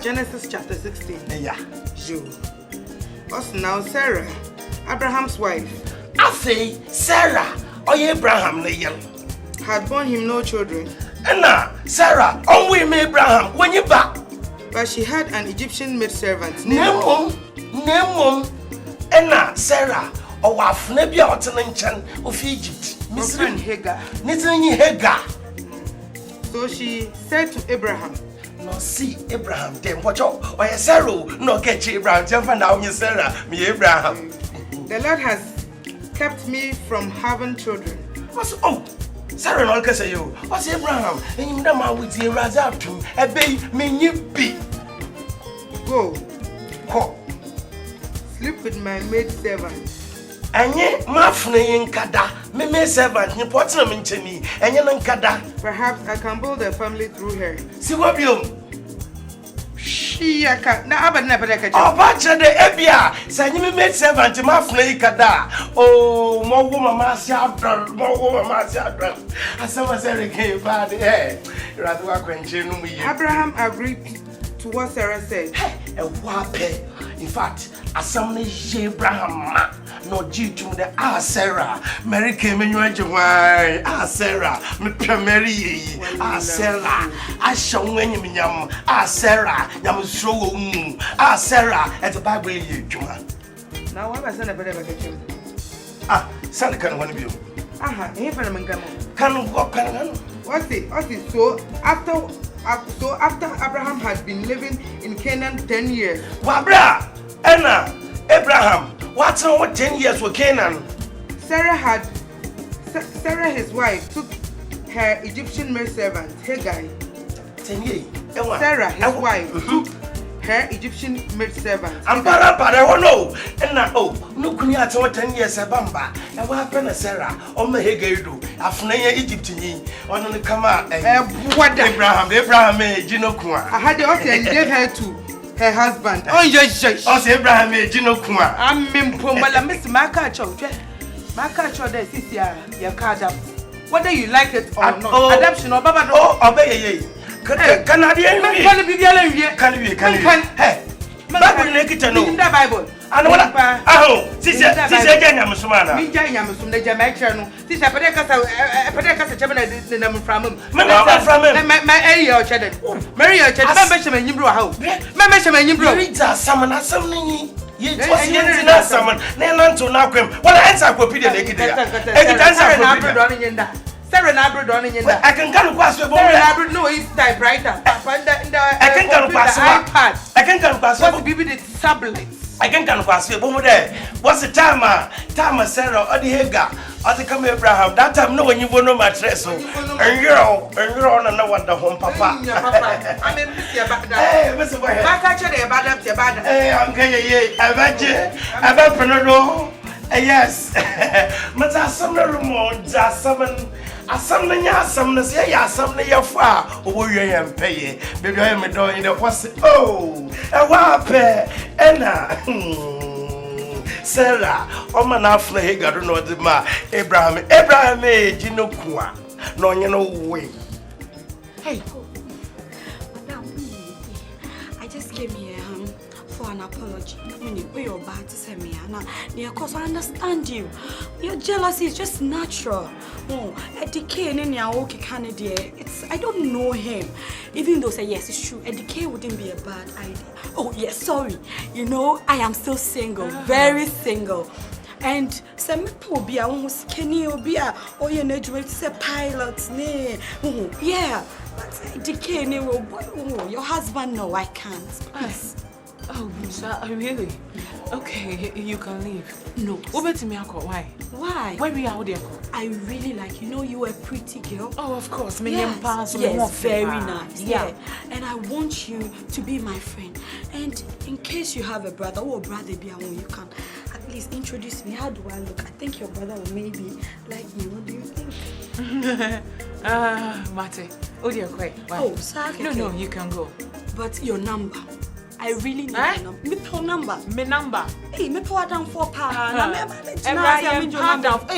Genesis chapter 16. Yeah. Sure. Us now Sarah, Abraham's wife. I say Sarah or Abraham had borne him no children. And now Sarah, on we Abraham when you back. But she had an Egyptian maidservant named Mom. And now Sarah, or wife Nebia Otenanchan of Egypt. Miss Hagar. Hagar. So she said to Abraham, no, see Abraham, then watch out. Or Sarah, no catch Abraham, jump and down, Sarah, me Abraham. The Lord has kept me from having children. What's Sarah, no can say you. What's Abraham? And you know, with the Razatu, a baby, me you be. Go. Sleep with my maid servant. And ye, Mafne in Kada, me servant, you put them in Chini, and you know Kada. Perhaps I can build a family through her. See what you? She, I can't. Now, I never catch. Oh, Bacha de Ebia, say you made servant, Mafne Kada. Oh, more woman, Marcia, more woman, Marcia. As someone said, again, bad hair. Abraham agreed to what Sarah said. A wape. In fact, as someone Abraham. No due to the Sarah. Mary came in your July. Sarah, me Mary, Sarah, I shall win you, yam. Sarah, yam so Sarah, at the Bible, you, Juma. Now, I was a better vacation. Santa can one of you. Aha, Can walk. What's it? So after Abraham had been living in Canaan 10 years. Wabra, Anna, Abraham. What's over 10 years for Canaan? Sarah, his wife, took her Egyptian maidservant, Hagar. 10 years. Sarah, his wife, took her Egyptian maidservant. I'm para, no. And now, no, can you at 10 years a bamba? And what happened to Sarah? On the Hagar, I've named Egyptian on the Kama. What Abraham, Jinokua. I had the option and gave her to her husband. Oh, yes. Abraham, Jinokua. I'm Mimpumala, Miss Makacho. Makacho, this is your card up. Whether you like it or not. Adoption or Baba. Oh, obey. Canadian, can be. Hey, Bible, make it know. The Bible. And what? Sister, Yamusumana. Yamusum, the Jamaican. Sister Pedeka, from him. My area, Cheddar. Mary, Cheddar, you brought out. Mamma, you brought it. Summon, you just someone. None to knock him. What answer could be the Sarah Nabra on in I can come across your board. No, it's typewriter. I can come across iPad. I can come across what give it tablets. I can come across your board there. What's the timer? Timer Sarah or the Hagar or the come Abraham. That time no when you will know my dress. And you're on know what the home papa. I mean, hey, Mr. Back about your bad. Hey, I'm going to I bet Penado. Yes, but I summon more just summon. Something you far over and pay. Baby, I am doing the what's a wape, Anna, Sarah, man after he got to know the ma Abraham, Jinokua, no, you know, way. Hey, I just came here for an apology. You're bad to say me, Anna. Of course, I understand you. Your jealousy is just natural. Oh, a decay in your okay Canada. I don't know him. Even though say yes, it's true. A decay wouldn't be a bad idea. Oh yes, sorry. You know, I am still single, very single. And some people be almost skinny or be a or you know to a pilot. Oh yeah, but decay your husband no, I can't. Please. Oh, really? Okay, you can leave. No. Why? Why? Why we out there? I really like you. Know you are a pretty girl. Oh, of course. Yes, very nice. Yeah. And I want you to be my friend. And in case you have a brother or a brother, you can at least introduce me. How do I look? I think your brother will maybe like me. What do you think? Mate. Oh dear, quite. Oh, sorry. No, you can go. But your number. I really need your number. Me number. Me number. Hey, me pour down 4 pounds. Hey,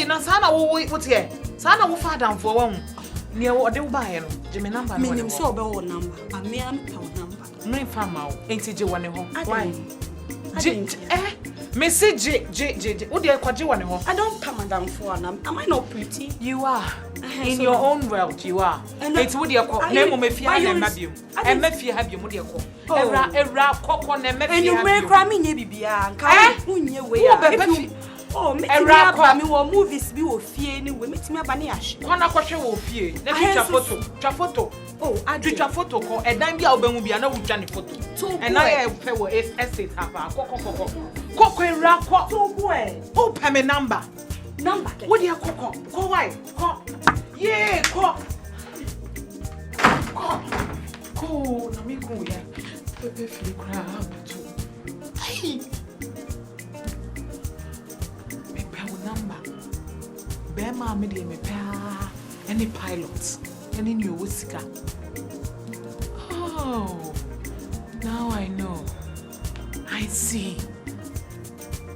now Sana what's here? Sana will far down for one. Near what they will buy. Jimmy number. Me so be o number. But me am pe o number. Me fama o. Enti je wone ho. Why? Me say J. What do you call one ho? I don't come madam for am I not pretty? You are. In your own world, you are. It's what you call. Name me fear and mabium. And me fear have you what you call. Era koko na me fear. And you make cry me nye bibia. Nka unye we ya. Oh, me me wo movies bi wo fie anyway. Me timi aba na ahye. Kwana kwhwe wo fie. Na twa photo. Oh, twa photo ko edan bia obanwu bia na wutwa ne photo. And I pe wo estate hapa. Koko era ko. So boy. Oh, pay me number. Number. What do you call? Ko why? Ko. Yeah, ko. Na me ko ya. Pepe fili kra abutu. Ai. Number. Bear mammy, dear, me pa any pilots, any new whisker. Oh, now I know. I see.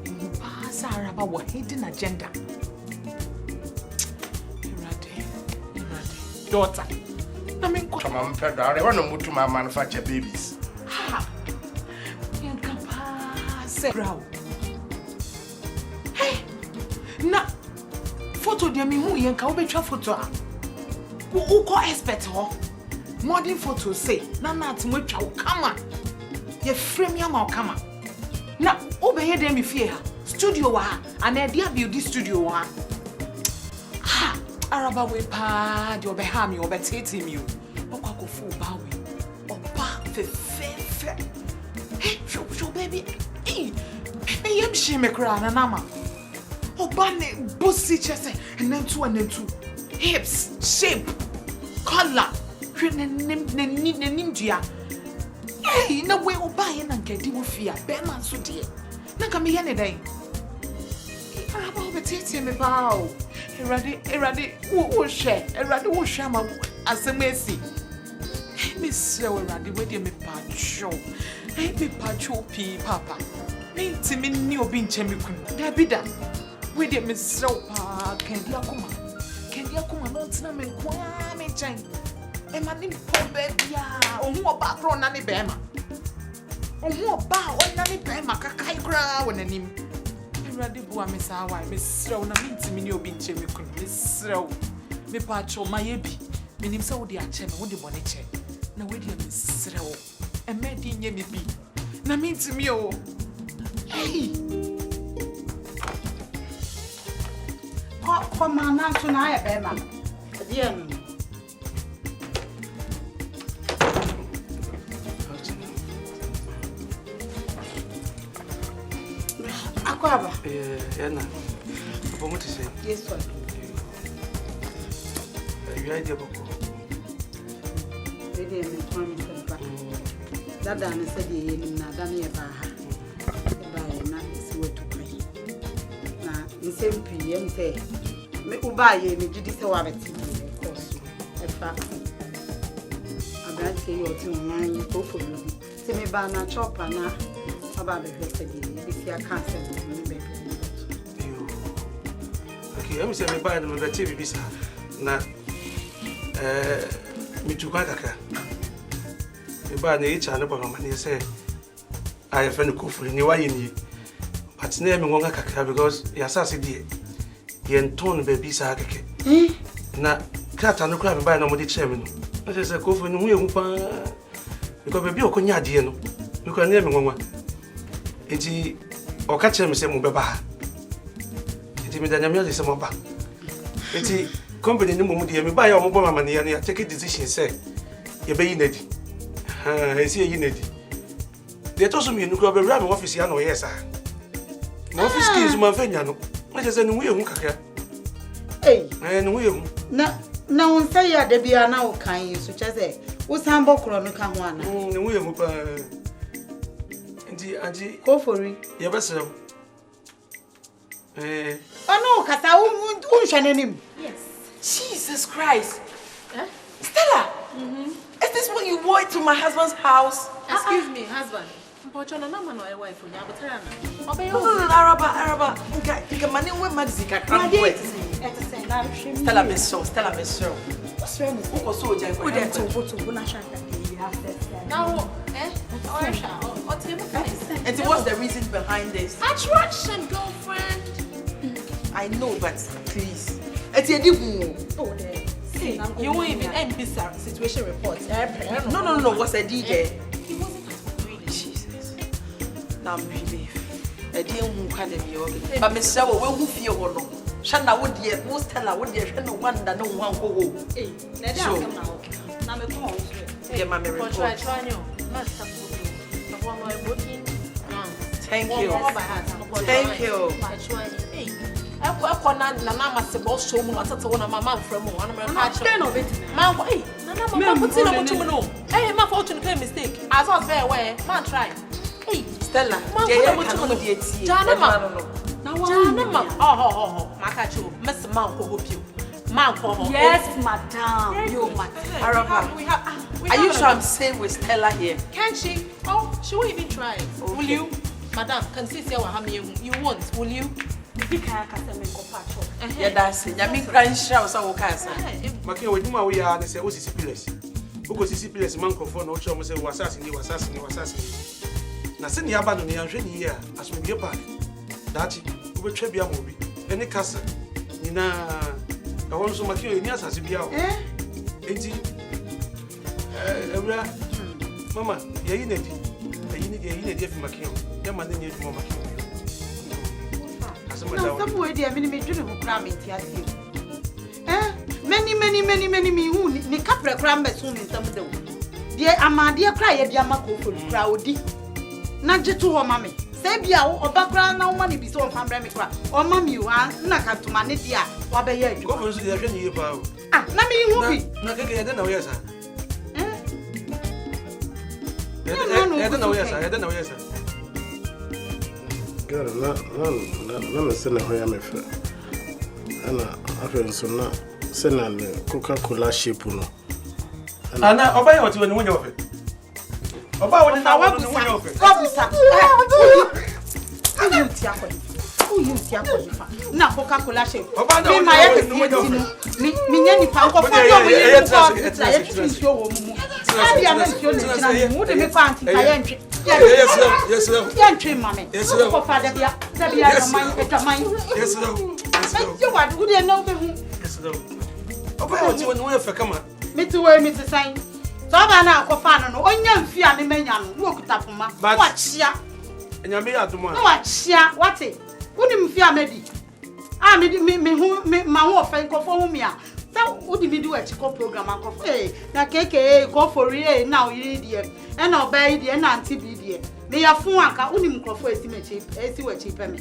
You pass Araba what hidden agenda. Daughter. I mean, come on, Pedro. I want to move to my manufacture babies. Ha! You can pass around. Na photo dia me hu yen ka wo betwa photo a wo ko expert ho modern photo say na at mo twa wo kama ye frame ya ma wo kama na wo be he dem fie ha studio wa ha ana dia build studio wa ha araba we pa de obe ha me obe tete me o kwa ko fu ba we oba fe hey show baby eh yem shi me kra na nama Obane bossy chest and then two hips, shape, color, ninja. Hey, no way Obay and get you fear, Berman so dear. Nakami any day. About me bow. Eradi, who share, Eradi shama as a mercy. Miss so Eradi, where you me pacho. Hey, me pacho pee, papa. Me Timmy new being chemicum. Dabida. We did Miss Sopa, Candy Akuma, not Snam and Kwame Chang. And my name poor baby, or more background Nanny Bama. Or more bow on Nanny Bama, Kakai Crow and a name. Radibua Miss Hawaii, Miss Srow, na means me no being chemical, Miss Srow. Me pacho, my ebi, meaning so dear chair, would the bonnet chair. Now, with you, Miss Srow, and made in Yemi be. Na means me, oh. Hey! Come on, now tonight, Emma. Dear. Aquaba. Anna. What to say? Yes, sir. You idea book. Ready and Tommy back. That done said, Nadania Baha. By not is what to pray. Now, in same PM say. Me ubaye me jidi se wa beti course e fa abran ke yo ti nwan to fo lo se me ba na chopper na aba be hwese di bi fia cancer me be yo okay am se me ba na me beti bi bisa na mi tuka kaka me ba na icha na ba mama ne se I friend Kofuri ni wa yini but na me ngonga kaka because ya sase die yen ton baby sa keke na krata no kra me ba na mo di kire me no na se Kofuri no hu ehu pa because baby okonya ade no because na me ngonwa enti o ka kire me se mo be ba enti me da nyame se mo ba enti company ni mo mu di me ba ya o mo bo mama ne ya take decision say ye be yi na di e si yi na di de to so me nu kra be ra me office ya no yes ah my office keys ma fa nya no I just said, we won't care. Hey, and we no, say ya, de be now kind you, such as a what's Hamburg Chronica one. We won't go for it. Your vessel. Oh, no, Cata won't him. Yes. Jesus Christ. Stella, is this what you wore to my husband's house? Excuse me, husband. But you're not my wife for Yabatana. Araba. Okay, money with Maxika. Stella Misso. What's wrong with Who was soldier? Who then to national Now, And what's the reason behind this? attraction, girlfriend. I know, but please. It's a new. Oh, there. See, you won't even end this situation report. No. What's a DJ? He wasn't at really. Jesus. Now, believe. A dear who can be but Miss Shower, who feel one. Shana would dear, most tell her, would dear, no one that no one go. Hey, let So- them now. Now me call. Yeah, mammy, report. Try you. Thank you. Thank you. Stella, Yes, madam. You, madam. Are you sure I'm staying with Stella here? Can she? Oh, she won't even try. Okay. Will you? Madam, can see you won't, will you? Yeah, that's it. I mean, grand shouts are okay. Maki, we do my way out and say, what's his pillars? Who goes his pillars? Man, confront no show, say, was assassin. Now, send the abandon the engine here as we get back. That we will trade your movie. Any castle. Nina, I want to make you in as if you are. Mama, you're in it. You need to make you. Your man needs more making. No, somewhere dear, many dream cram it here. Many me who ni capra cram soon in some of them. Dear Amadia cry a diamaco for crowdy. Not just to her mammy. Say, be out or background now money be so from Bremicra or mammy, you are not to manage ya. What by you? Go for the power. Ah, let me movie. Not again, I don't know, yes, sir. I don't know, yes, sir. Girl, let me send a way I'm a and I feel so now. Send a Coca-Cola shape. And I'll buy what you want of it. About what I want to win of it. Who you now Coca-Cola shape. About me Yes, sir. Mammy. Yes, sir. Father, yes, sir. You are good enough. Yes, sir. About what you want to come on. Me to wear me to sign. So I'm now for fun. Onion fear the men walk up from my watch ya. And you're me at tomorrow. Watch ya. What it? Wouldn't fear me. I made my wife and go for me. That wouldn't be do a chicken program. I go, hey, that cake go for real now, you idiot. And obey the auntie be me a phone, I wouldn't go for estimate cheap, as you were cheaper me.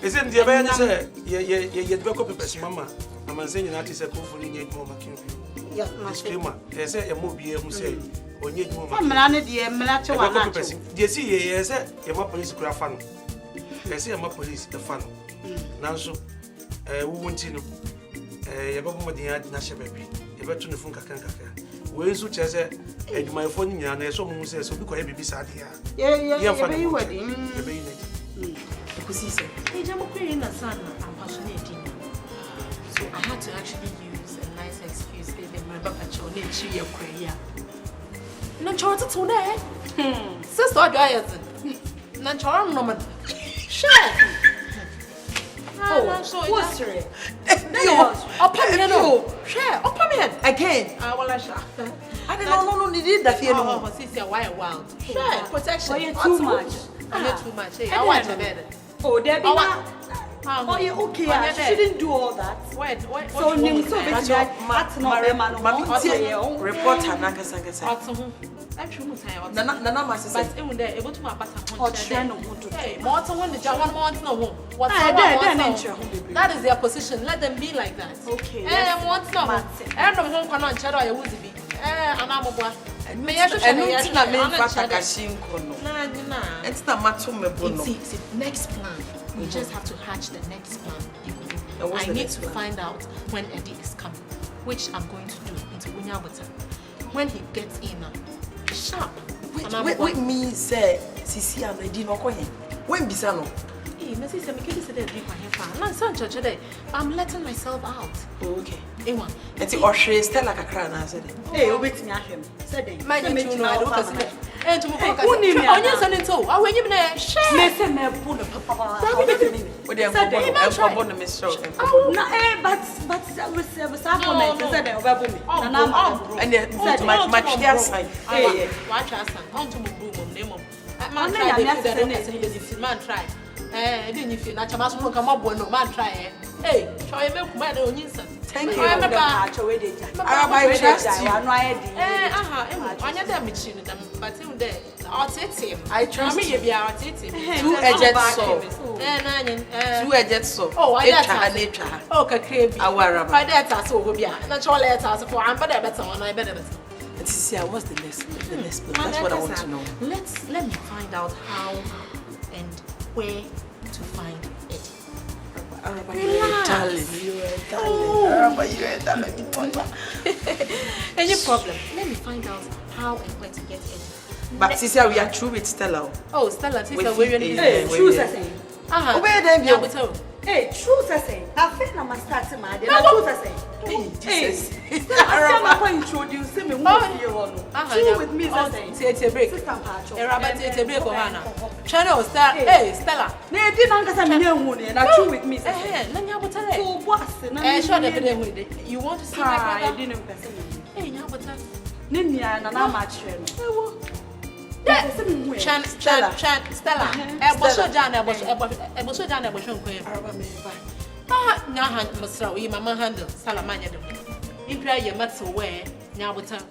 Isn't the event, sir? Yet, go up, Mamma. I'm saying that is a hopefully need more making. Yes, my screamer. They say a movie who say, or need more. I'm an dear, Melacho. You see, yes, you're my police craft fun. They say I'm a police, the fun. Now, so, who won't you know? You got more than that, Nasha baby. You better to Funka Kanka. Where is which as a my phone in your name, someone says, so because every beside here. Yeah, funny wedding. Because he said, hey, I'm in the sun, I'm passionate. So I had to actually use a nice excuse in my back at your name, she your prayer. No charter to there. Sister, I isn't. No charm, no, sure. Oh, what's it? Again. I don't know, no, did that fear. No, sister, why wild? Sure, protection. Oh, too much. Too much. I want to bed. Oh, there be oh, yeah, okay. I shouldn't do all that. Wait. So, that's not report her, Nagasanga. I'm true. Nana must say, able to my bath. Hey, more to one, the Jawan wants no home. What's that is their position. Let them be like that. Okay. I want no man. I don't know who can shadow I would be. And I'm a may I should it's not much. See, next plan. We just have to hatch the next plan. I need to find out when Eddie is coming, which I'm going to do into Bunyabata. When he gets in, sharp. Wait, me say, Sisi and Eddie no going. When Bisano? Hey, Mrs. I'm letting myself out. Okay. Ewa. Enti ohwe Stella kakra na ase de. Hey, obetimi ahwe me. Said dey. Man you know I don't care. Eh to mo ko ka. Onya so nto. Awenyi me na share. Me se me bu no papa. We dey enko no me show. Na but we say comment said dey obabu me. Na na ma. And the match their side. Eh, watch us and on to mo room name mom. Man try. Didn't you feel natural mass come up no man try. Hey, try make man onyinsa. Thank you. I trust you. Anya dem chi them but him there. I trust me you. be our tete. Two-edged sword. Two-edged sword. Oh, I that. Oh, kakrebi. Awara. By that so go be. Natural letters for am better on I better. See, what's the next plan? That's what I want to know. Let me find out how and where to find it. Any problem? Let me find out how and where to get it. But Cecilia, we are true with Stella. Oh, Stella, Cecilia, where you Hey, true say. Where them you? Hey, true say. I think I must start my day. True say. Jesus. I'm going to introduce me true with me say. Take a break. Sister Pacho. Take a break, Ohana. Channel Stella. Hey, Stella. Ne did not get me money na true with me say. Let me have a tell. So what's na? Show the video with it. You want to see my brother? I didn't person. Hey, now what tell? Ninia na na match no. Chan Stella. Ebosho Jana Ebosho Jana Ebosho Nkwe. Nyahan Masra, we mama handle Salamanya. Impria your mats away, now with her.